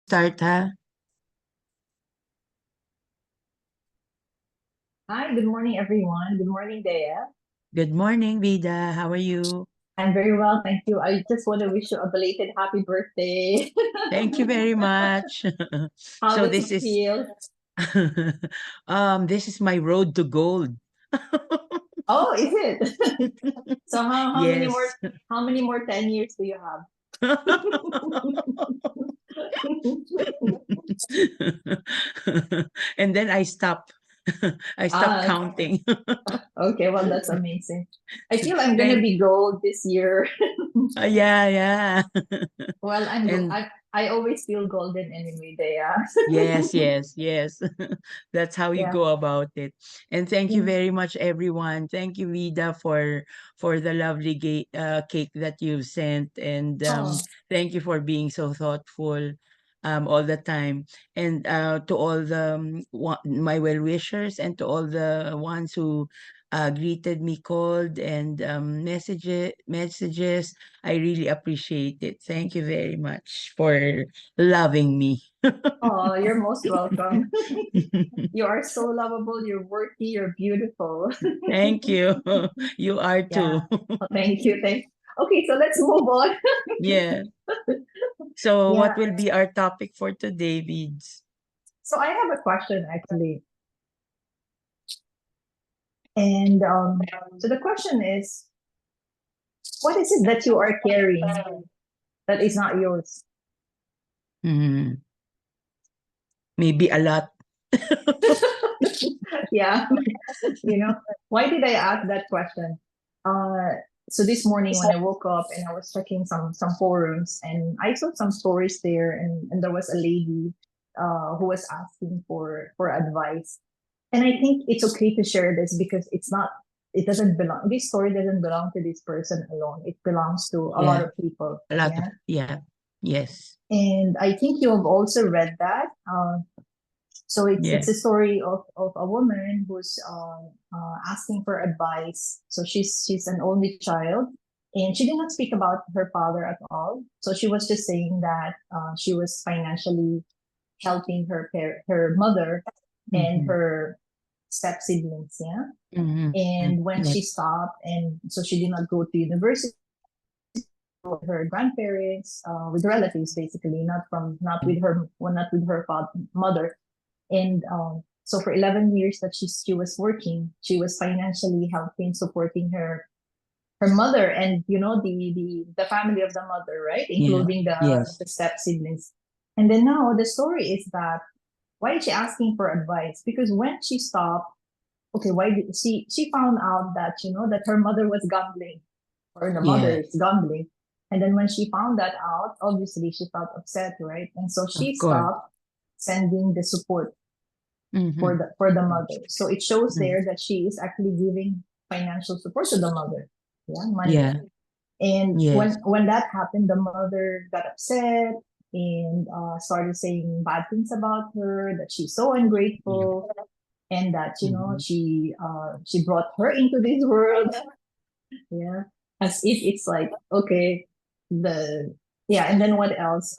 Start, ha? Hi, good morning, everyone. Good morning, Dea. Good morning, Vida. How are you? I'm very well, thank you. I just want to wish you a belated happy birthday. Thank you very much. How So does this it is feel? this is my road to gold. Oh, is it? So how many more Yes. 10 years do you have? And then I stop. I stop Ah, counting. okay, well that's amazing. I feel I'm gonna Thank be gold this year. yeah, yeah. Well, And I always feel golden anyway, Dea. yes, yes, yes. That's how you Yeah. go about it. And thank you Yeah. very much, everyone. Thank you, Vida, for the lovely cake that you've sent, and Oh, thank you for being so thoughtful all the time. And to all the my well wishers, and to all the ones who greeted me, called, and messages. I really appreciate it. Thank you very much for loving me. oh, you're most welcome. You are so lovable, you're worthy, you're beautiful. Thank you. You are Yeah. too. Oh, thank you. Okay, so let's move on. Yeah. So what Yeah. will be our topic for today, Vids? So I have a question actually. And so the question is, what is it that you are carrying that is not yours? Hmm. Maybe a lot. Yeah. You know, why did I ask that question? Uh, so this morning when I woke up and I was checking some forums and I saw some stories there and there was a lady who was asking for advice. And I think it's okay to share this because it doesn't belong, this story doesn't belong to this person alone. It belongs to a lot Yeah. of people. A lot of, Yeah. yeah. Yes. And I think you have also read that. So it's Yeah. a story of a woman who's asking for advice. So she's an only child, and she did not speak about her father at all. So she was just saying that she was financially helping her mother and Mm-hmm. her step siblings. Yeah, Mm-hmm. and when she Yes. stopped, and so she did not go to university with her grandparents, with relatives, basically, not with her, well, not with her mother. And so for 11 years that she was working, she was financially helping, supporting her mother and the family of the mother, right, Yeah. including Yes. the step siblings. And then now the story is that why is she asking for advice? Because when she stopped, okay, why did she found out that that her mother was gambling, or the mother Yeah. is gambling. And then when she found that out, obviously she felt upset, right? And so she Of course. stopped sending the support Mm-hmm. for the mother. So it shows there that she is actually giving financial support to the mother. Yeah, money. Yeah. And Yes. when that happened, the mother got upset and started saying bad things about her, that she's so Yeah. ungrateful, and that Mm-hmm. she brought her into this world. Yeah, as if it's like, okay, the yeah. And then what else?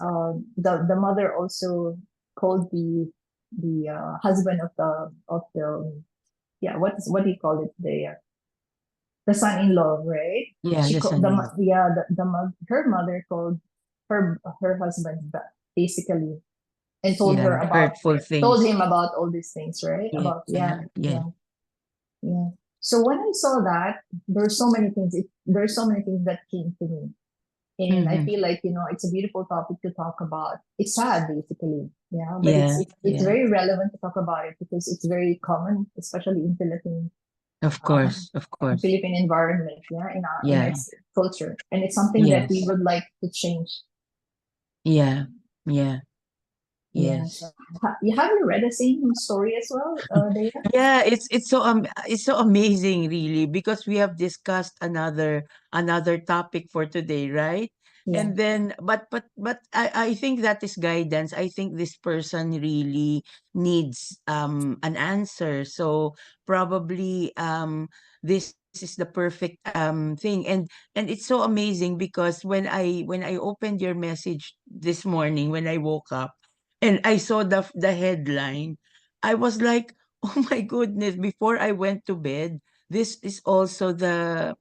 The mother also called the husband of the yeah, what do you call it, the son-in-law, right? Yeah. She The called son-in-law. yeah, her mother called her husband back, basically, and Yeah. Hurtful told things. him about all these things, right? Yeah. About, Yeah. yeah, Yeah. yeah, yeah. So when I saw that, there's so many things that came to me. And I Mm-hmm. feel like, it's a beautiful topic to talk about. It's sad, basically, yeah, but Yeah. it's Yeah. very relevant to talk about it because it's very common, especially Of uh, course. Of course. Philippine environment, yeah, in our Yeah. culture, and it's something that we Yes. would like to change. Yeah. Yeah. Yeah. Yes. Have you read the same story as well, Dea? Yeah, it's so amazing, really, because we have discussed another topic for today, right? Yeah. And then but I think that is guidance. I think this person really needs an answer. So probably this is the perfect thing. And it's so amazing because when I opened your message this morning when I woke up, and I saw the headline, I was like, "Oh my goodness," before I went to bed, this is also the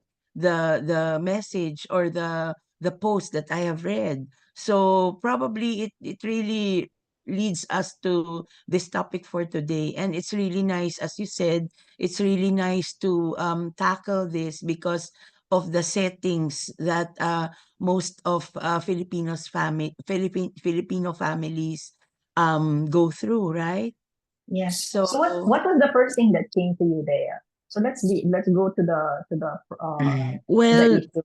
message or the post that I have read. So probably it really leads us to this topic for today. And it's really nice, as you said, it's really nice to tackle this because of the settings that most of Filipino families go through, right? Yeah. So So what was the first thing that came to you there? So let's go to the well, issue.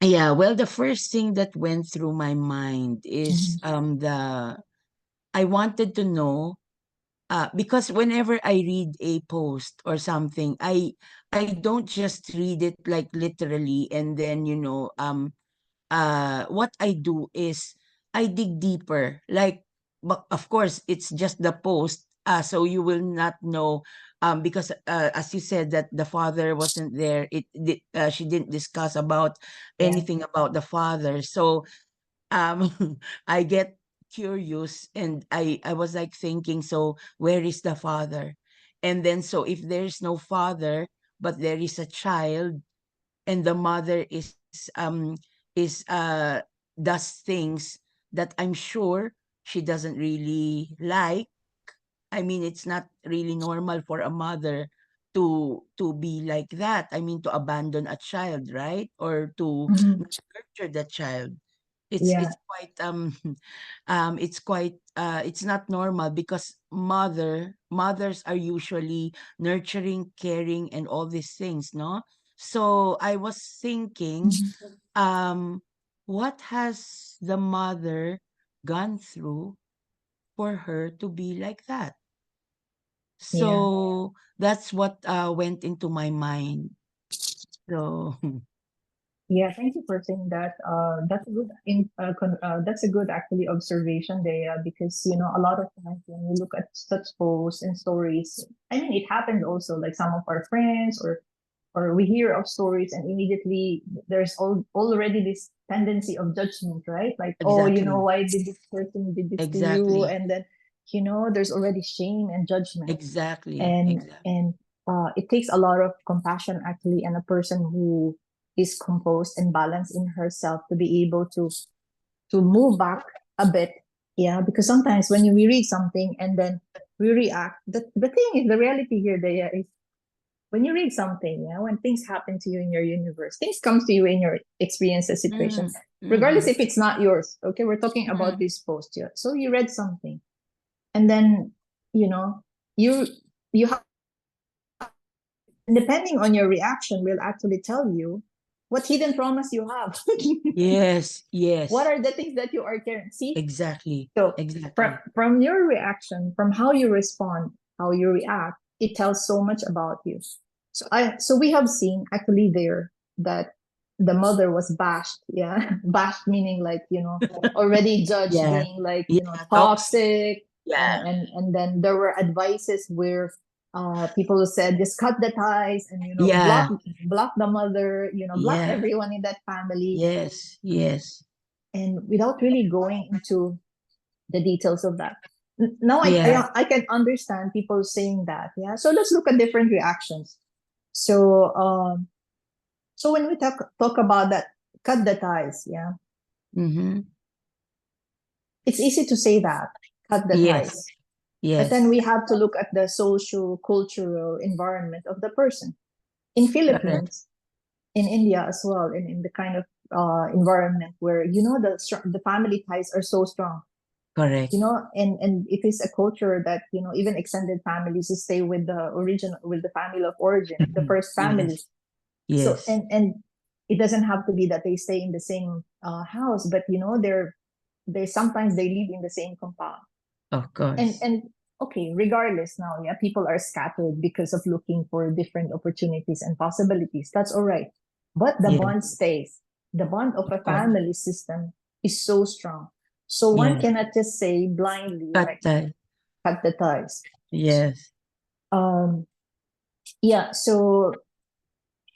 yeah, well, the first thing that went through my mind is Mhm. the I wanted to know because whenever I read a post or something, I don't just read it like literally and then what I do is I dig deeper. Like, but of course, it's just the post, so you will not know. Because as you said that the father wasn't there, she didn't discuss about Yeah. anything about the father. So um, I get curious, and I was like thinking, so where is the father? And then so if there's no father, but there is a child, and the mother is does things that I'm sure she doesn't really like. I mean, it's not really normal for a mother to be like that. I mean, to abandon a child, right? Or to Mhm. nurture the child. It's Yeah. it's quite it's not normal because mothers are usually nurturing, caring, and all these things, no? So I was thinking, Mhm. um, what has the mother gone through for her to be like that? Yeah. So that's what went into my mind. So Yeah, thank you for saying that. That's a good actually observation there because a lot of times when we look at such posts and stories, I mean it happens also like some of our friends or we hear of stories and immediately there's already this tendency of judgment, right? Like, oh, exactly, why did this person did this to you? exactly, And then there's already shame and judgment exactly, and exactly. and it takes a lot of compassion actually and a person who is composed and balanced in herself to be able to move back a bit. Yeah, because sometimes when we read something and then we react, the thing is the reality here Dea, is when you read something, yeah, when things happen to you in your universe, things come to you in your experiences, situation, Mm, regardless mm-hmm, if it's not yours. Okay, we're talking about mm, this post here. So you read something, and then you know you you have depending on your reaction will actually tell you what hidden traumas you have. yes, What yes, are the things that you are carrying? See, exactly, so exactly. from your reaction, from how you respond, how you react, it tells so much about you. So we have seen actually there that the mother was bashed, yeah, bashed meaning like already judged Yeah, being like yeah, toxic. toxic, and Yeah, and and then there were advices where people said just cut the ties and yeah, block the mother, block yeah, everyone in that family, yes, yes, and without really going into the details of that. Now yeah, I can understand people saying that. Yeah. So let's look at different reactions. So so when we talk about that, cut the ties. Yeah, mm-hmm, it's easy to say that, cut the yes, ties. But then yes, we have to look at the social cultural environment of the person. In correct, Philippines, in India as well, in the kind of environment where the family ties are so strong, correct. and it is a culture that even extended families stay with the family of origin, the Mhm. first family. Yes, So yes, and it doesn't have to be that they stay in the same house, but they sometimes they live in the same compound. of and course. and okay, regardless now, yeah, people are scattered because of looking for different opportunities and possibilities. That's all right, but the Yeah, bond stays. The bond of of a course. family system is so strong, so one Yeah, cannot just say blindly cut like tie. cut the ties. Yes. um yeah, so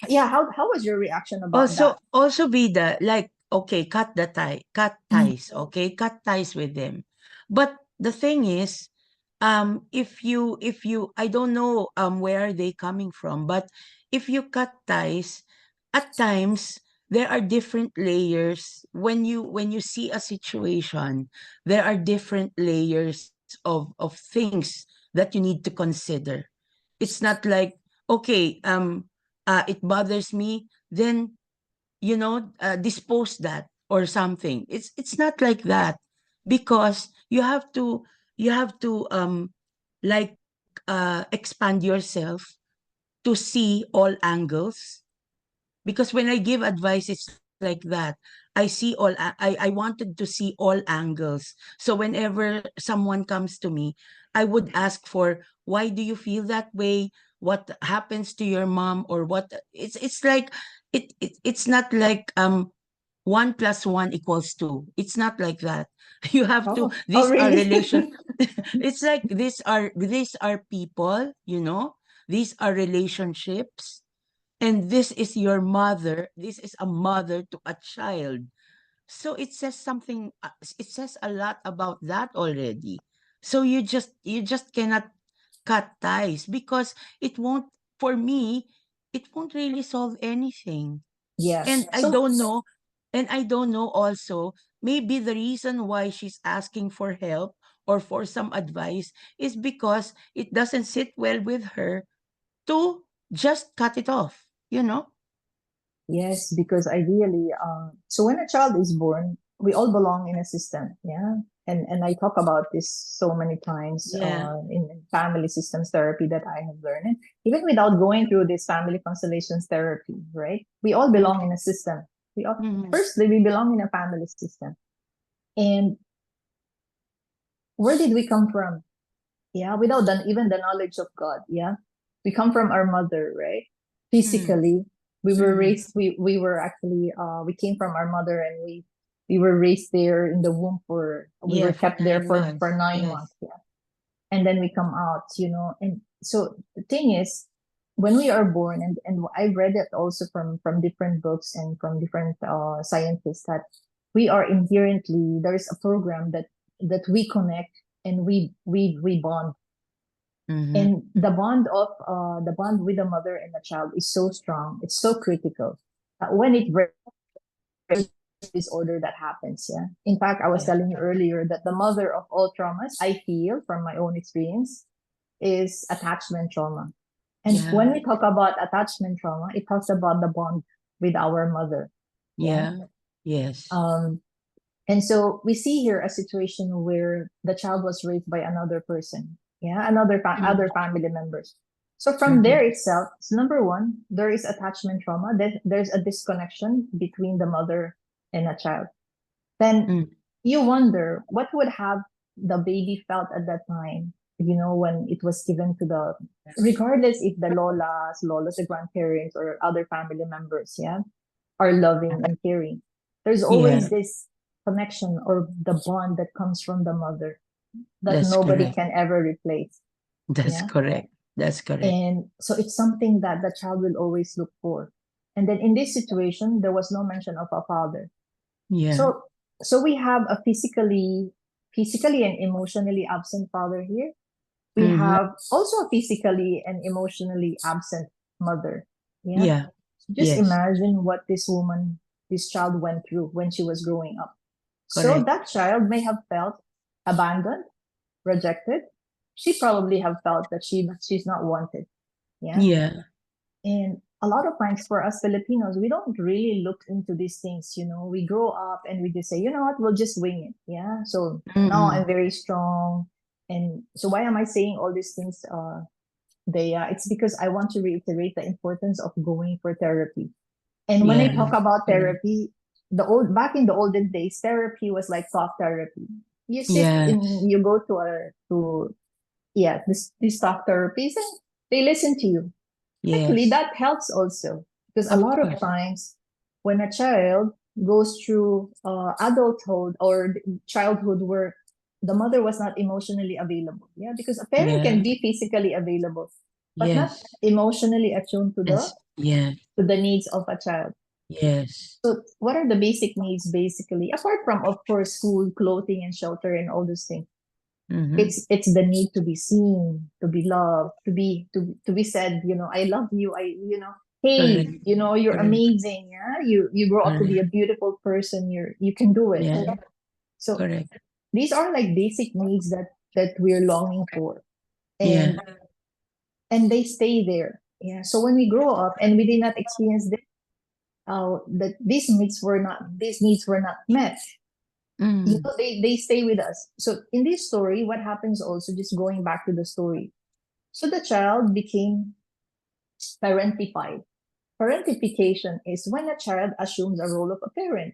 yeah, how was your reaction about that? Also be the like, okay, cut Mhm. ties, okay, cut ties with them. But the thing is, if you I don't know where are they coming from, but if you cut ties, at times there are different layers. When you see a situation, there are different layers of things that you need to consider. It's not like, okay, it bothers me, then dispose that or something. It's not like that, because you have to like expand yourself to see all angles. Because when I give advice, it's like that. I wanted to see all angles. So whenever someone comes to me, I would ask for, why do you feel that way? What happens to your mom? Or what? It's like, it's not like 1 + 1 = 2. It's not like that. You have to, Oh, these are really? relation. It's like, these are people, these are relationships, and this is your mother. This is a mother to a child. So it says something. It says a lot about that already. So you just cannot cut ties, because it won't. For me, it won't really solve anything. Yes. And I don't know also, maybe the reason why she's asking for help or for some advice is because it doesn't sit well with her to just cut it off, you know? Yes, because ideally, so when a child is born, we all belong in a system, yeah. And I talk about this so many times Yeah. in family systems therapy that I have learned. And even without going through this family constellations therapy, right? We all belong in a system. Mm-hmm. Firstly, we belong in a family system. And where did we come from? Yeah, without even the knowledge of God, yeah. We come from our mother, right? Physically, we were Mm-hmm. raised, we were actually we came from our mother, and we were raised there in the womb, for we were Yeah, for kept there nine for months. 9 months, Yes. yeah. And then we come out, and so the thing is, when we are born, and I read it also from different books and from different scientists, that we are inherently, there is a program that we connect, and we bond. Mm-hmm. And the bond with the mother and the child is so strong, it's so critical, when it breaks, disorder that happens, yeah. In fact, I was Yeah. telling you earlier that the mother of all traumas, I feel from my own experience, is attachment trauma. And when Yeah. we talk about attachment trauma, it talks about the bond with our mother, yeah. Yeah. Yes. um and so we see here a situation where the child was raised by another person, yeah, other family members. So from Mm-hmm. there itself, so number one, there is attachment trauma. There's a disconnection between the mother and a child. Then Mm. you wonder what would have the baby felt at that time, when it was given to the, regardless if the lolas, the grandparents, or other family members, yeah, are loving and caring. There's Yeah, always this connection or the bond that comes from the mother that that's nobody correct. can ever replace. That's Yeah. correct. That's correct. And so it's something that the child will always look for. And then in this situation, there was no mention of a father. Yeah. So so we have a physically and emotionally absent father here. We Mm-hmm. have also a physically and emotionally absent mother. Yeah. Yeah. Just Yes. imagine what this child went through when she was growing up. So Correct. that child may have felt abandoned, rejected. She probably have felt that she's not wanted. Yeah. Yeah. And a lot of times for us Filipinos, we don't really look into these things. We grow up and we just say, you know what, we'll just wing it. Yeah. So now Mm-mm. I'm very strong. And so why am I saying all these things? It's because I want to reiterate the importance of going for therapy. And when I Yeah. talk about Correct. therapy, back in the olden days, therapy was like talk therapy. You sit Yes. in, you go these talk therapies, and they listen to you. Actually, Yes. that helps also, because a Of lot of course. times when a child goes through adulthood or childhood where the mother was not emotionally available, yeah, because a parent Yeah. can be physically available but not Yes. emotionally attuned to the Yes. Yeah. to the needs of a child. Yes. So what are the basic needs basically, apart from of course food, clothing, and shelter and all those things? Mm-hmm. It's the need to be seen, to be loved, to be said, I love you. Hey, Correct. you're Correct. amazing. Yeah, you grow up to be a Correct. beautiful person. You can do it. Yeah. Yeah. So Correct. these are like basic needs that we're longing for, Yeah. and they stay there. Yeah. So when we grow up and we did not experience this, that these needs were not met. Mm. They stay with us. So in this story, what happens also, just going back to the story, so the child became parentified. Parentification is when a child assumes a role of a parent.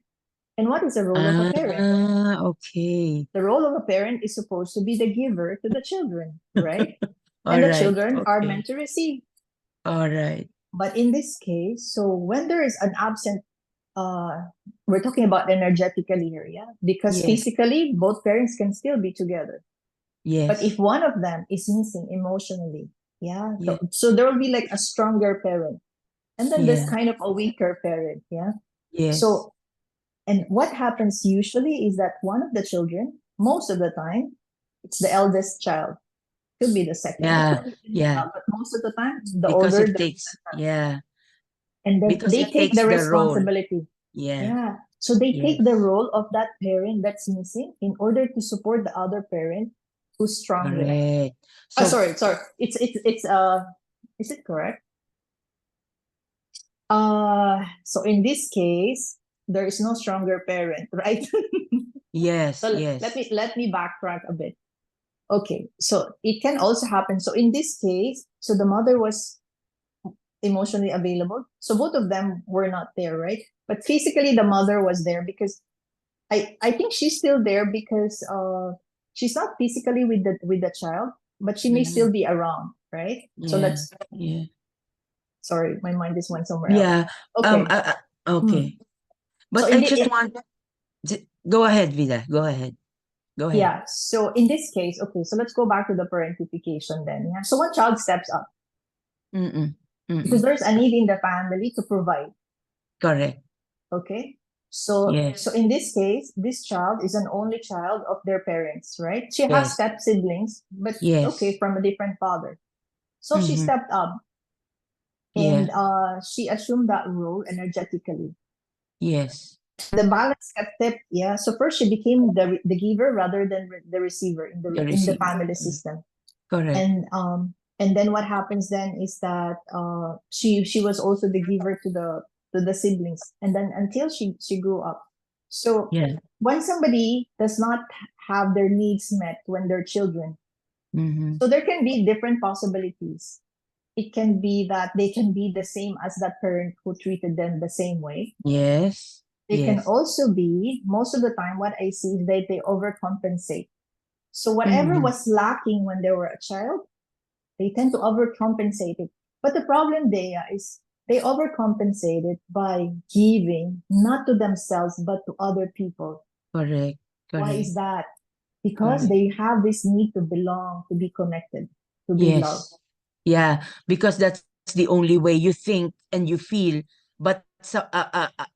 And what is the role of a parent? Okay. The role of a parent is supposed to be the giver to the children, right? And All the right. children are Okay. meant to receive. All right. But in this case, so when there is an absent, we're talking about energetically here, yeah? Because Yes. physically, both parents can still be together. But if Yes. one of them is missing emotionally, yeah, Yeah. so there will be like a stronger parent, and then there's Yeah. kind of a weaker parent, yeah. Yes. So, and what happens usually is that one of the children, most of the time, it's the eldest child, could be the second, it Yeah. could be the Yeah. child, but most of the time, the Because older, it takes, yeah. and then Because they it take takes the the role. responsibility. Yeah. Yeah. So they take the Yes. role of that parent that's missing in order to support the other parent who's stronger. Correct. Oh, So, sorry. It's is it correct? So in this case, there is no stronger parent, right? yes, So let yes. me let me backtrack a bit. Okay, so it can also happen. So in this case, so the mother was emotionally available. So both of them were not there, right? But physically the mother was there because I think she's still there because she's not physically with the child, but she may Mm-hmm. still be around, right? So Yeah. that's Yeah. sorry, my mind just went somewhere else. Yeah. Okay. Hmm. Okay. So But I just want, go ahead, Vida. Go ahead. Go ahead. yeah, so in this case, okay, so let's go back to the parentification then. Yeah. So one child steps up Mm-mm. because Mm-mm. there's a need in the family to provide. Correct. Okay. So Yes. in this case, this child is an only child of their parents, right? She has Yes. step siblings, but okay, Yes. from a different father. So she Mm-hmm. stepped up Yeah. and she assumed that role energetically. Yes. The balance got tipped, yeah. So first she became the giver rather than the receiver The in the receiver. family Mm. system. Correct. And then what happens then is that she was also the giver to the siblings, and then until she grew up. So Yeah. when somebody does not have their needs met when they're children, Mm-hmm. so there can be different possibilities. It can be that they can be the same as that parent who treated them the same way. Yes. They can Yes. also be, most of the time what I see is that they overcompensate. So whatever Mm-hmm. was lacking when they were a child, they tend to overcompensate it. But the problem there is they overcompensate it by giving not to themselves but to other people. Correct. Why Correct. is that? Because Correct. they have this need to belong, to be connected, to be loved. Yes. Yeah. Because that's the only way you think and you feel, but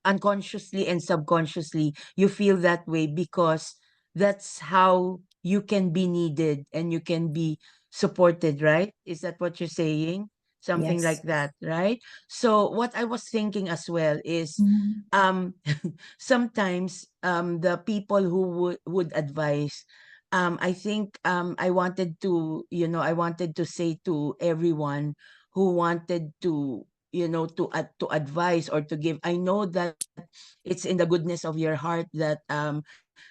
unconsciously and subconsciously, you feel that way because that's how you can be needed and you can be supported, right? Is that what you're saying? Something like Yes. that, right? So what I was thinking as well is Mhm. um sometimes the people who would advise, I think I wanted to, I wanted to say to everyone who wanted to, to advise or to give, I know that it's in the goodness of your heart that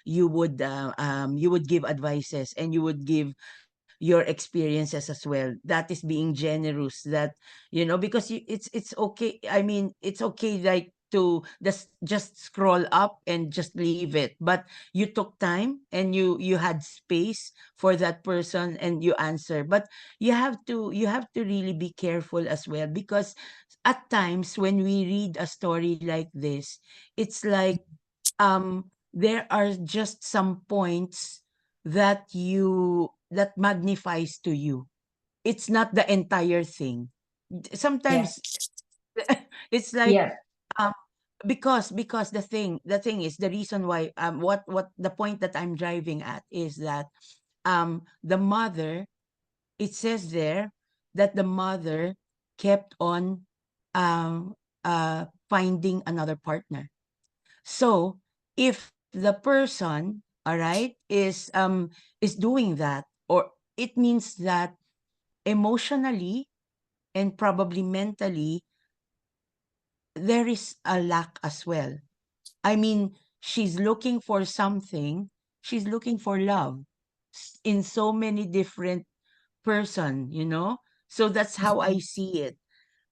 you would give advices and you would give your experiences as well. That is being generous, that because it's okay. I mean, it's okay, like, to just scroll up and just leave it, but you took time and you had space for that person and you answer. But you have to really be careful as well, because at times when we read a story like this, it's like there are just some points that magnifies to you. It's not the entire thing. Yeah. Sometimes it's like, Yeah. um because the thing is, the reason why, what the point that I'm driving at is that the mother, it says there that the mother kept on um, finding another partner. So if the person, all right, is doing that, or it means that emotionally and probably mentally there is a lack as well. I mean, she's looking for something, she's looking for love in so many different person, you know? So that's how I see it.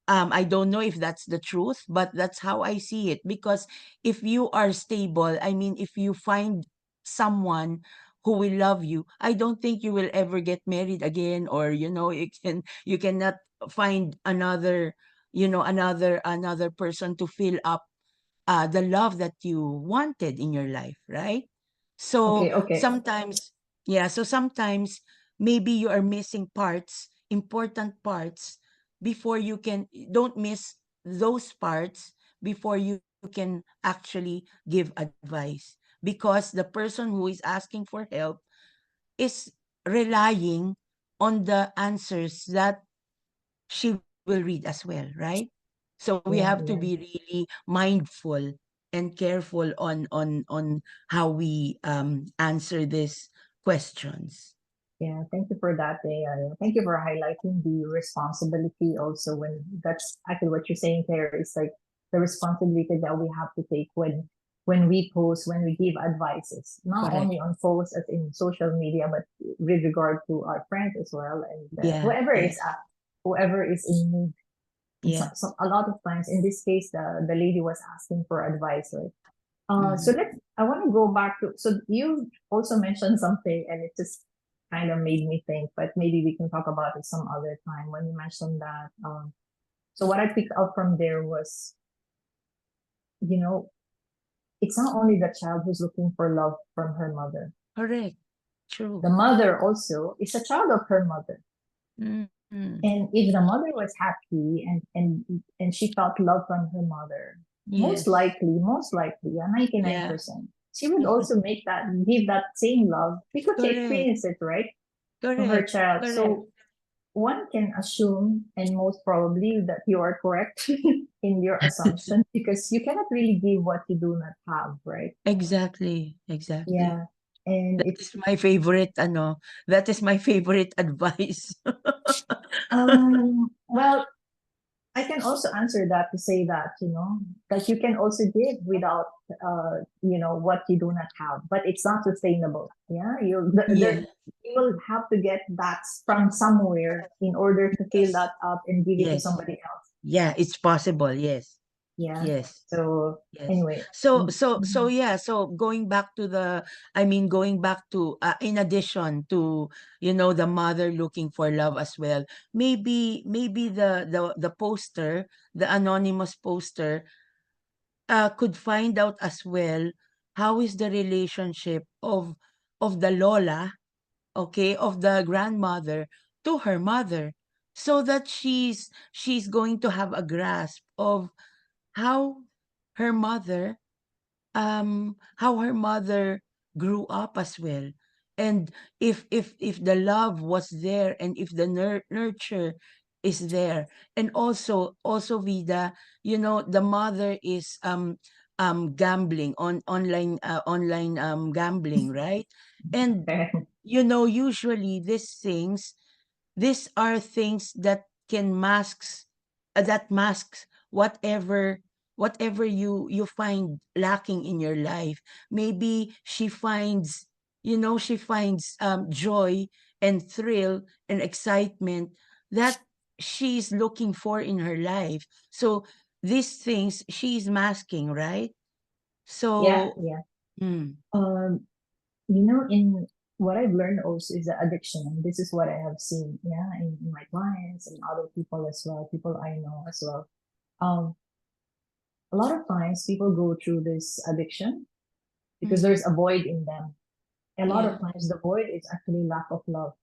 I don't know if that's the truth, but that's how I see it. Because if you are stable, I mean, if you find someone who will love you, I don't think you will ever get married again, or you cannot find another, another person to fill up the love that you wanted in your life, right? So Okay, okay. sometimes, yeah, so sometimes maybe you are missing parts, important parts, before you can, don't miss those parts before you can actually give advice. Because the person who is asking for help is relying on the answers that she will read as well, right? So we have to Yeah, be yeah. really mindful and careful on how we answer these questions. Yeah, thank you for that, Thea. Thank you for highlighting the responsibility also when that's actually what you're saying there is like the responsibility that we have to take when we post, when we give advices, not Correct. only on posts as in social media, but with regard to our friends as well and Yeah, yeah, whoever is in need. And yeah. a lot of times, in this case, the lady was asking for advice, right? So Hmm. I want to go back to, so you also mentioned something and it just kind of made me think, but maybe we can talk about it some other time when you mentioned that. So what I picked up from there was, you know, it's not only the child who's looking for love from her mother. Correct. True. The mother also is a child of her mother. Mm-hmm. And if the mother was happy and she felt love from her mother, Yes. most likely, Yeah. 99%, she would also give that same love because she Correct. experienced it, right? To her Correct. child. Correct. So one can assume, and most probably, that you are correct in your assumption because you cannot really give what you do not have, right? Exactly. Exactly. Yeah. And That is my favorite, that is my favorite advice. well, I can also answer that to say that, that you can also give without, what you do not have, but it's not sustainable. Yeah. Yeah. You will have to get that from somewhere in order to fill Yes. that up and give it to Yes. somebody else. Yeah, it's possible. Yes. Yeah. Yes. So Yes. anyway, So yeah, so going back to going back to in addition to, the mother looking for love as well. Maybe the poster, the anonymous poster, could find out as well how is the relationship of the lola, okay, of the grandmother to her mother, so that she's going to have a grasp of how her mother how her mother grew up as well. And if the love was there, and if the nurture is there, and also Vida, the mother is gambling on online gambling, right? And usually these are things that can masks whatever you find lacking in your life. Maybe she finds joy and thrill and excitement that she's looking for in her life. So these things she's masking, right? yeah, So yeah. mm, Um, in what I've learned also is the addiction. And this is what I have seen, yeah, in my clients and other people as well, people I know as well. Um, a lot of times people go through this addiction because mm, there's a void in them. A lot yeah. of times the void is actually lack of love.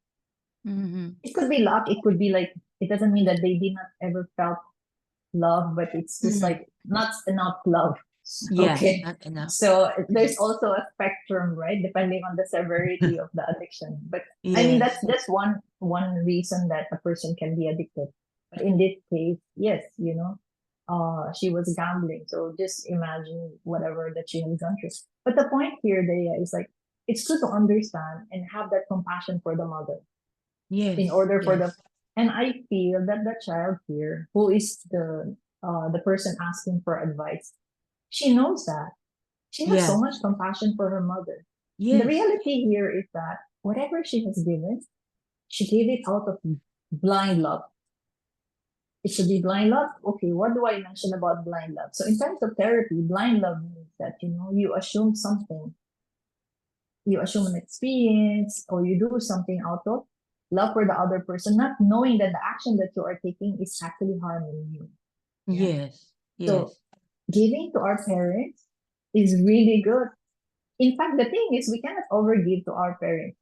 Mm-hmm. It could be luck, it could be like, it doesn't mean that they did not ever felt love, but it's just Mm-hmm. like not enough love. Yeah, Okay. not enough. So there's also a spectrum, right? Depending on the severity of the addiction. But I mean, Yes, that's one reason that a person can be addicted. But in this case, yes, she was gambling. So just imagine whatever that she has gone through. But the point here, Dea, is like it's good to understand and have that compassion for the mother in yes, order for the yes, and I feel that the child here, who is the person asking for advice, she knows that. She has so yeah, much compassion for her mother. And the yes, reality here is that whatever she has given, she gave it out of blind love. It should be blind love. Okay, what do I mention about blind love? So in terms of therapy, blind love means that you assume something, you assume an experience, or you do something out of love for the other person, not knowing that the action that you are taking is actually harming you. Yeah. yes, So yes. giving to our parents is really good. In fact, the thing is, we cannot overgive to our parents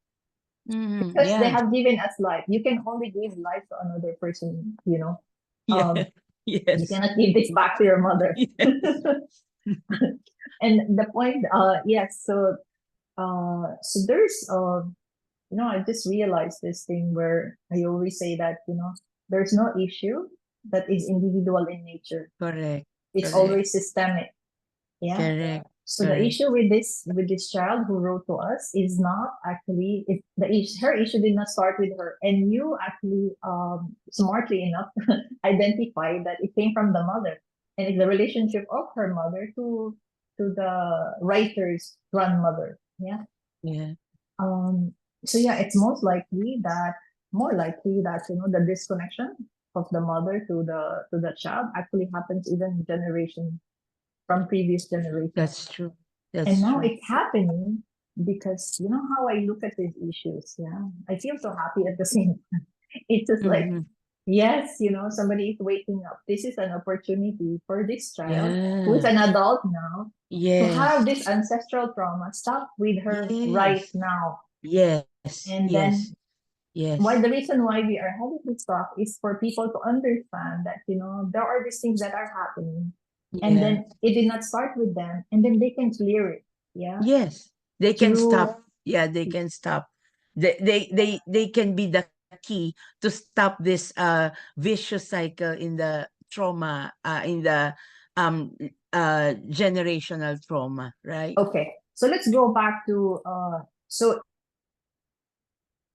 because they Yeah, have given us life. You can only give life to another person. yeah, You yes, cannot give this back to your mother. yes. And the point, yes, so there's, I just realized this thing where I always say that, there's no issue that is individual in nature. Correct, It's correct, always systemic. Yeah. correct, So the correct. issue with this child who wrote to us is not actually her issue did not start with her, and you actually smartly enough identify that it came from the mother, and it's the relationship of her mother to the writer's grandmother. Yeah. Yeah, Um. So yeah, it's more likely that the disconnection of the mother to the child actually happens even generation from previous generations. that's true. And That's now true. it's happening because you know how I look at these issues. Yeah. I feel so happy at the same time. It's just like, Mm-hmm. yes, somebody is waking up. This is an opportunity for this child who is Yeah, an adult now to have yes, this ancestral trauma stop with her right yes, now. yes, And yes, then why yes, the reason why we are having this talk is for people to understand that there are these things that are happening, and yeah, then it did not start with them, and then they can clear it. Yeah. yes. They can Through stop. Yeah, they can stop. They can be the key to stop this vicious cycle in the trauma, in the um generational trauma, right? Okay, so let's go back to so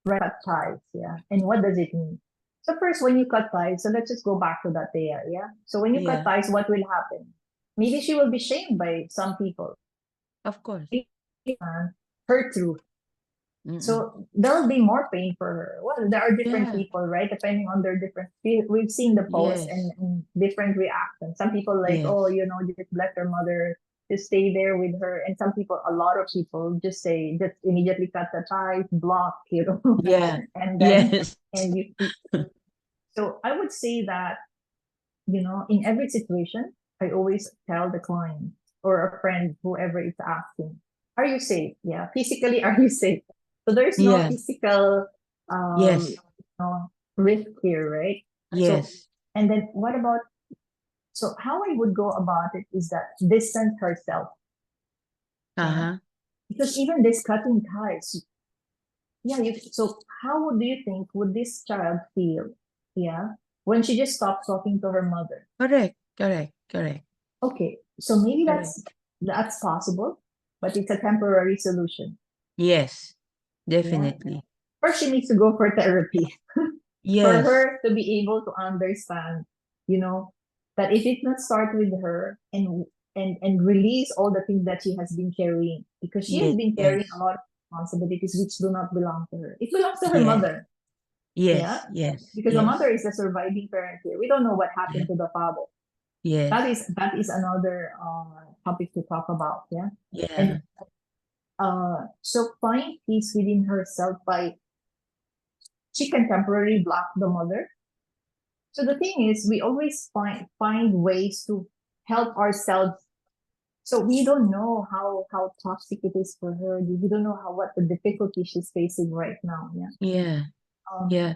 cut ties. Yeah. And what does it mean? So first, when you cut ties, so let's just go back to that there. Yeah. So when you cut Yeah, ties, what will happen? Maybe she will be shamed by some people. of course. Her truth. Mm-mm. So there'll be more pain for her. Well, there are different Yeah, people, right? Depending on their different. We've seen the posts yes, and different reactions. Some people like, oh, yes, just let her mother just stay there with her, and some people, a lot of people, just immediately cut the ties, block, yeah, and then yes, and you. So I would say that in every situation, I always tell the client or a friend, whoever is asking, are you safe? Yeah, physically, are you safe? So there's no yeah, physical um, yes, risk here, right? So, yes. and then what about, so how I would go about it is that distance herself. Yeah. Uh-huh. Because even this cutting ties, yeah, so how do you think would this child feel? Yeah. When she just stops talking to her mother. Correct, correct, correct, Okay, so maybe correct. that's possible, but it's a temporary solution. Yes, Yeah. definitely. First, she needs to go for therapy for Yes, her to be able to understand, you know, that it did not start with her and release all the things that she has been carrying because she has been carrying a yes, lot of responsibilities which do not belong to her. It belongs to her yes, mother. Yeah. yes, yes, Because the mother yes, is the surviving parent here. We don't know what yeah, happened to the father. That yes, is that is another topic to talk about. Yeah. yeah, And so find peace within herself by she can temporarily block the mother. So the thing is, we always find ways to help ourselves. So we don't know how toxic it is for her. We don't know what the difficulty she's facing right now. Yeah. yeah, Um, yeah,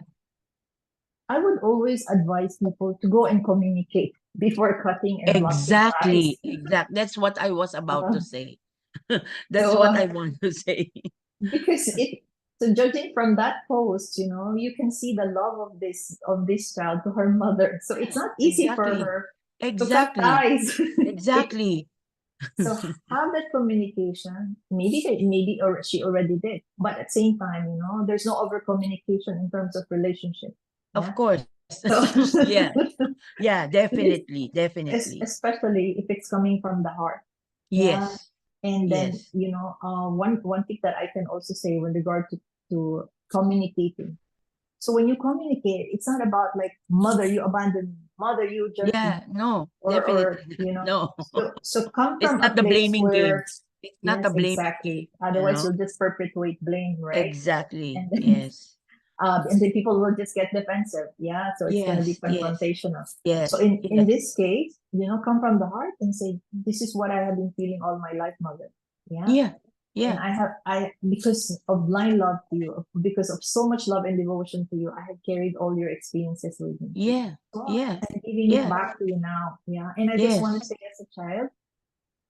I would always advise people to go and communicate. before cutting and blocking ties. Exactly. That's what I was about to Uh, say. That's so what I want to say. because it so judging from that post, you can see the love of this child to her mother. So it's not easy for Exactly. her to cut Exactly. ties. It, Exactly. so have that communication. Maybe or she already did, but at the same time, there's no over communication in terms of relationship. Of Yeah. course. So Yeah. Yeah, this, definitely. Definitely. especially if it's coming from the heart. Yeah. Yes. And then, Yes. one thing that I can also say with regard to communicating. So when you communicate, it's not about like, mother, you abandoned me, mother, you just, Yeah. No, or, definitely. No. so come It's from a not the place blaming game. where, It's not a yes, blaming game, exactly. Otherwise, you'll just perpetuate blame, right? Exactly. And then, Yes. and then people will just get defensive. Yeah. So it's going to be Yes. Yes. confrontational. So Yes. in Yes. this case, come from the heart and say, this is what I have been feeling all my life, mother. Yeah. Yeah. And Yeah. because of blind love to you, because of so much love and devotion to you, I have carried all your experiences with me. Yeah. So Yeah. I'm giving it Yeah. back to you now. Yeah. And I just want to Yes. say, as a child,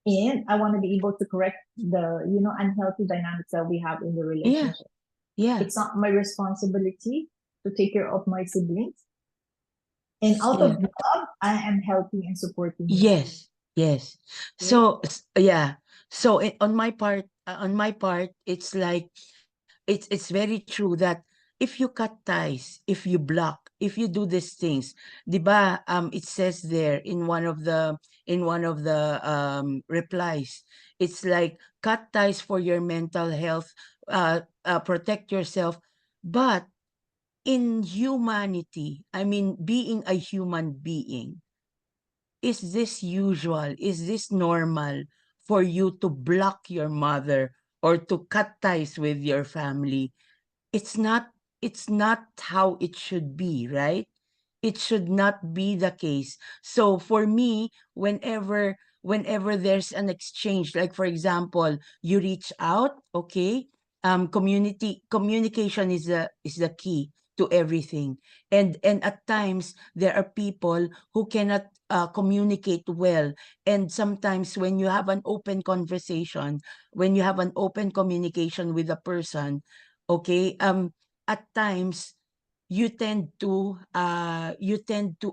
and I want to be able to correct the, unhealthy dynamics that we have in the Yeah. relationship. Yeah. It's not my responsibility to take care of my siblings. And out Yeah. of love, I am helping and supporting you. Yes. Yes. Okay? So yeah. So on my part, it's like it's very true that if you cut ties, if you block, if you do these things, 'di ba? It says there in one of the replies, it's like cut ties for your mental health, protect yourself, but in humanity, I mean, being a human being, is this usual? Is this normal for you to block your mother or to cut ties with your family? It's not how it should be, right? It should not be the case. So for me, whenever there's an exchange, like for example, you reach out, okay, communication is the key to everything. And at times there are people who cannot communicate well, and sometimes when you have an open conversation, when you have an open communication with a person, okay, at times you tend to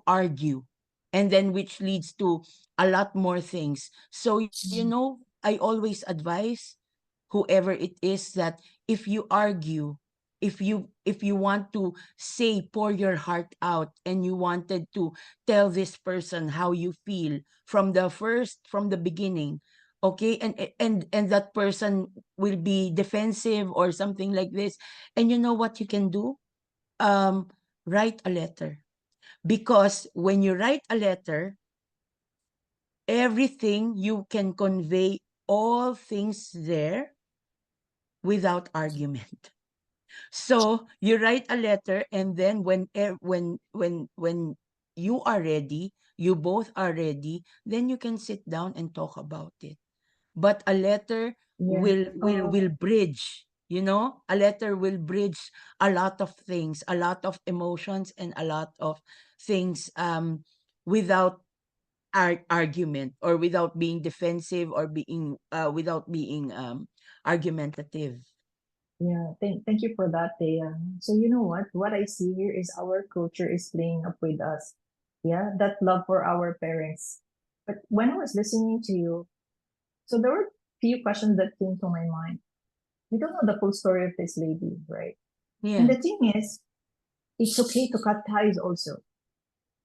argue, and then which leads to a lot more things. So I always advise whoever it is that if you argue, if you want to say, pour your heart out, and you wanted to tell this person how you feel from the beginning, okay, and that person will be defensive or something like this, and you know what you can do? um Write a letter, because when you write a letter, everything you can convey, all things there, without argument. So you write a letter, and then when you are ready, you both are ready, then you can sit down and talk about it. But a letter Yeah. will bridge, a letter will bridge a lot of things, a lot of emotions, and a lot of things, without argument, or without being defensive, or being without being argumentative. Yeah, thank you for that, Thea. So you know what? What I see here is our culture is playing up with us. Yeah, that love for our parents. But when I was listening to you, so there were few questions that came to my mind. We don't know the full story of this lady, right? And Yeah. the thing is, it's okay to cut ties also.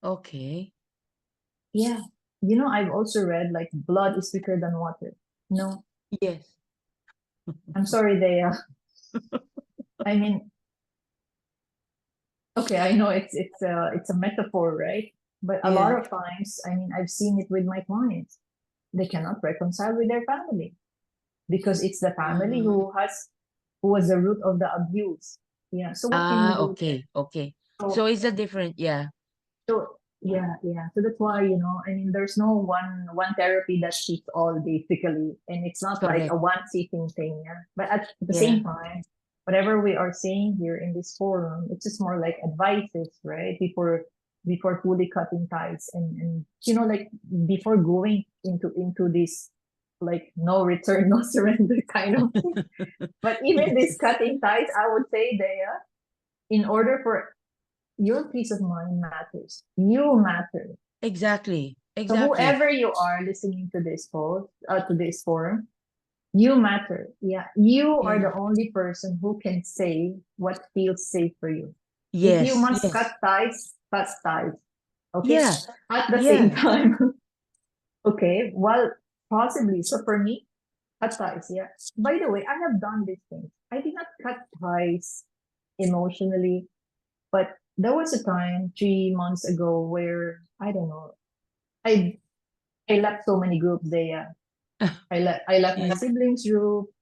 Okay. Yeah. I've also read like blood is thicker than water. No, Yes. I'm sorry, Thea. I mean, okay, I know it's a metaphor, right? But a lot Yeah. of times, I mean, I've seen it with my clients. They cannot reconcile with their family because it's the family Uh, who was the root of the abuse. Yeah. So what can you do there? okay. Okay. So So it's a different, yeah. yeah. So that's why, I mean, there's no one therapy that fits all basically, and it's not like a Correct. one sitting thing. Yeah. But at the Yeah. same time, whatever we are saying here in this forum, it's just more like advices, right? Before before fully cutting ties, and like before going into this like no return, no surrender kind of thing. But even this cutting ties, I would say, Dea, in order for your peace of mind matters. You matter. Exactly. So Exactly. whoever you are listening to this post, to this forum, you matter. Yeah, you are Yeah. the only person who can say what feels safe for you. If you Yes. must Yes. cut ties, cut ties. Okay. Yeah. At the same Yeah. time, okay. Well, possibly. So for me, cut ties. Yeah. By the way, I have done these things. I did not cut ties emotionally, but there was a time 3 months ago where I don't know. I I left so many groups there. I left my Yeah. siblings group.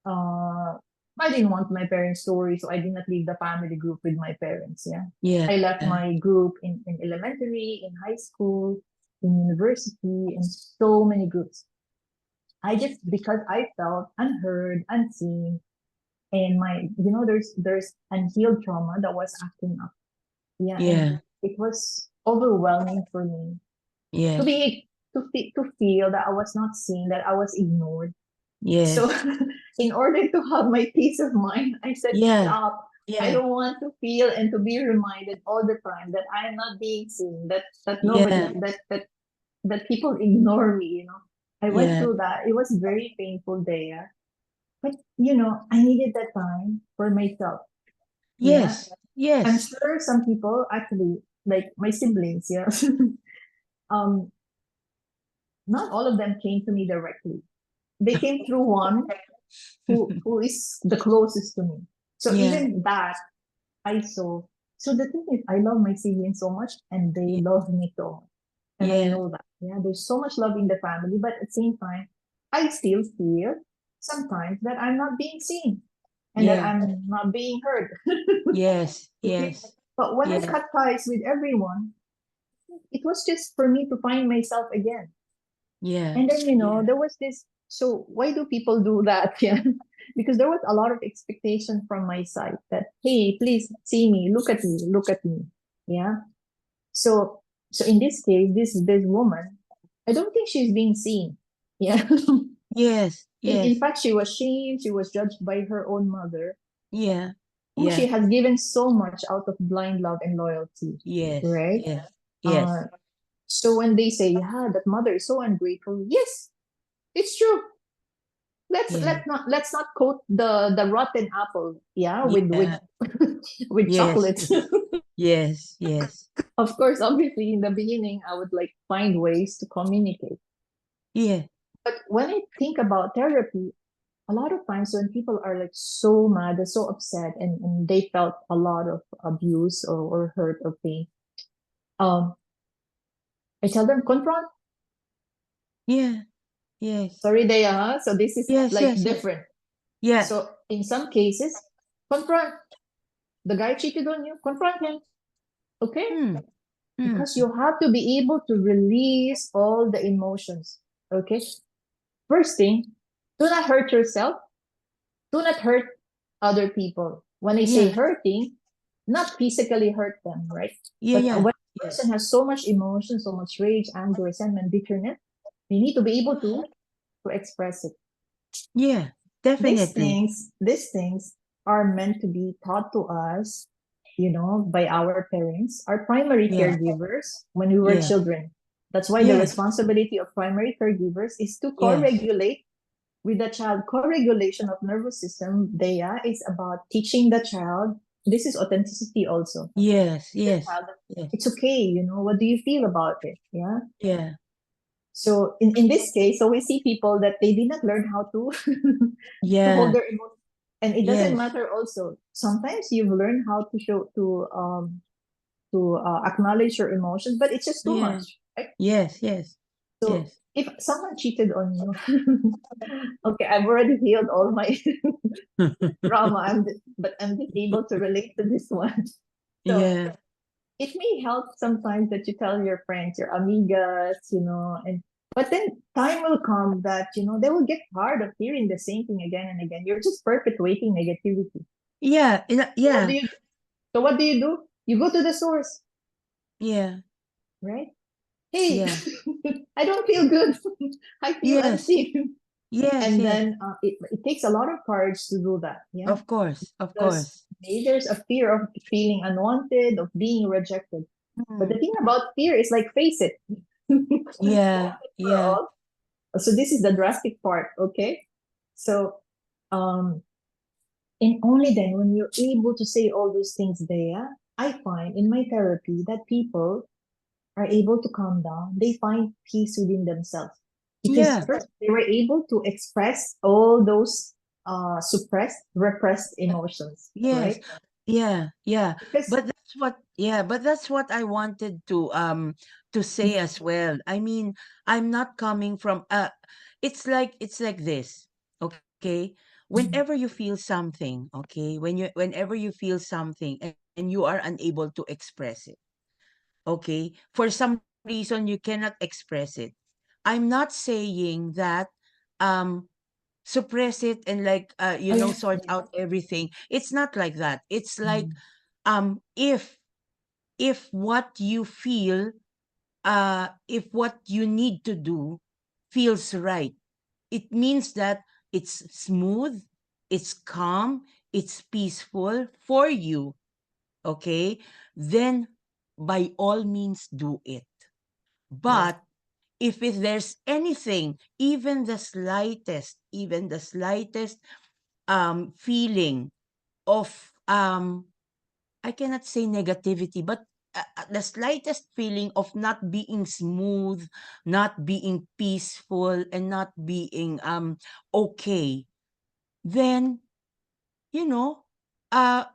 Uh, I didn't want my parents' story, so I did not leave the family group with my parents. Yeah, Yeah. I left my group in elementary, in high school, in university, and so many groups. I just because I felt unheard, unseen, and there's unhealed trauma that was acting up. Yeah, and Yeah. it was overwhelming for me to Yes. be to feel that I was not seen, that I was ignored. So Yes. in order to have my peace of mind, I said, Yeah. stop. I Yeah. don't want to feel and to be reminded all the time that I am not being seen, that Yeah. nobody, that people ignore me. I went Yeah. through that. It was very painful there. But I needed that time for myself. Yeah. Yes. I'm Yes. sure some people actually, like my siblings, yeah. um, not all of them came to me directly. They came through one who is the closest to me. So Yeah. even that I saw. So the thing is, I love my siblings so much, and they Yeah. love me so much, and I Yeah. know that. Yeah, there's so much love in the family, but at the same time, I still feel sometimes that I'm not being seen and that Yeah. I'm not being heard. Yes. Okay, Yes. but when I Yeah. cut ties with everyone, it was just for me to find myself again. Yeah. And then, Yeah. there was this. So why do people do that? Yeah. Because there was a lot of expectation from my side that, hey, please see me, look at me, look at me. Yeah. So, so in this case, this woman, I don't think she's being seen. Yeah. Yes. In Yes. fact, she was shamed. She was judged by her own mother, Yeah. who she Yeah. has given so much out of blind love and loyalty. Yes. Right. Yes. Uh, Yes. so when they say, yeah, that mother is so ungrateful, yes, it's true. let's Yeah. let's not quote the rotten apple, yeah, with Yeah. with Yes. chocolate. Yes. Yes. Of course, obviously in the beginning I would like find ways to communicate, Yeah. but when I think about therapy, a lot of times when people are like so mad and so upset, and they felt a lot of abuse or hurt or pain, um I tell them confront. Yeah. Yes. Sorry, they are, so this is Yes. like Yes. Yes. different. Yeah. So in some cases, confront. The guy cheated on you, confront him. Okay. Hmm. Hmm. Because you have to be able to release all the emotions. Okay. First thing, do not hurt yourself. Do not hurt other people. When I say Yeah. hurting, not physically hurt them, right? Yeah. But Yeah. when a Yeah. person has so much emotion, so much rage, anger, resentment, bitterness, you need to be able to express it. Yeah. Definitely. These things are meant to be taught to us, by our parents, our primary Yeah. caregivers when we were Yeah. children. That's why the Yes. responsibility of primary caregivers is to Yes. co-regulate with the child. Co-regulation of nervous system, Dea, is about teaching the child. This is authenticity also. Yes. The Yes. child, Yes. it's okay, what do you feel about it? Yeah. Yeah. So in this case, so we see people that they did not learn how to to hold Yeah. their emotions. And it doesn't Yes. matter also. Sometimes you've learned how to show to acknowledge your emotions, but it's just too Yeah. much. Right? Yes. Yes. So Yes. if someone cheated on you, okay, I've already healed all my trauma, but I'm just able to relate to this one. So Yeah. it may help sometimes that you tell your friends, your amigas, and but then time will come that they will get tired of hearing the same thing again and again. You're just perpetuating negativity. Yeah. So what Yeah. do you so what do? You go to the source. Yeah. right? Hey, Yeah. I don't feel good. I feel Yes. unsafe. Yes. And Yes. then it takes a lot of courage to do that. Yeah. Of course. Of Because course. maybe there's a fear of feeling unwanted, of being rejected. But the Mm. thing about fear is like, face it. Once Yeah. and for Yeah. all. So this is the drastic part, okay? So um and only then when you're able to say all those things there, I find in my therapy that people are able to calm down. They find peace within themselves. Because Yeah. first they were able to express all those suppressed, repressed emotions, Yes. right? Yeah. Yeah. Because But that's what I wanted to say as well. I mean, I'm not coming from it's like this. Okay? Whenever you feel something, okay? Whenever you feel something and you are unable to express it, okay? For some reason you cannot express it. I'm not saying that um suppress it and like oh yeah, sort yeah. out everything. It's not like that. It's like Mm. if what you feel if what you need to do feels right, it means that it's smooth, it's calm, it's peaceful for you, okay? Then by all means do it. Yes. But if there's anything, even the slightest feeling of I cannot say negativity, but the slightest feeling of not being smooth, not being peaceful, and not being okay, then you know, uh,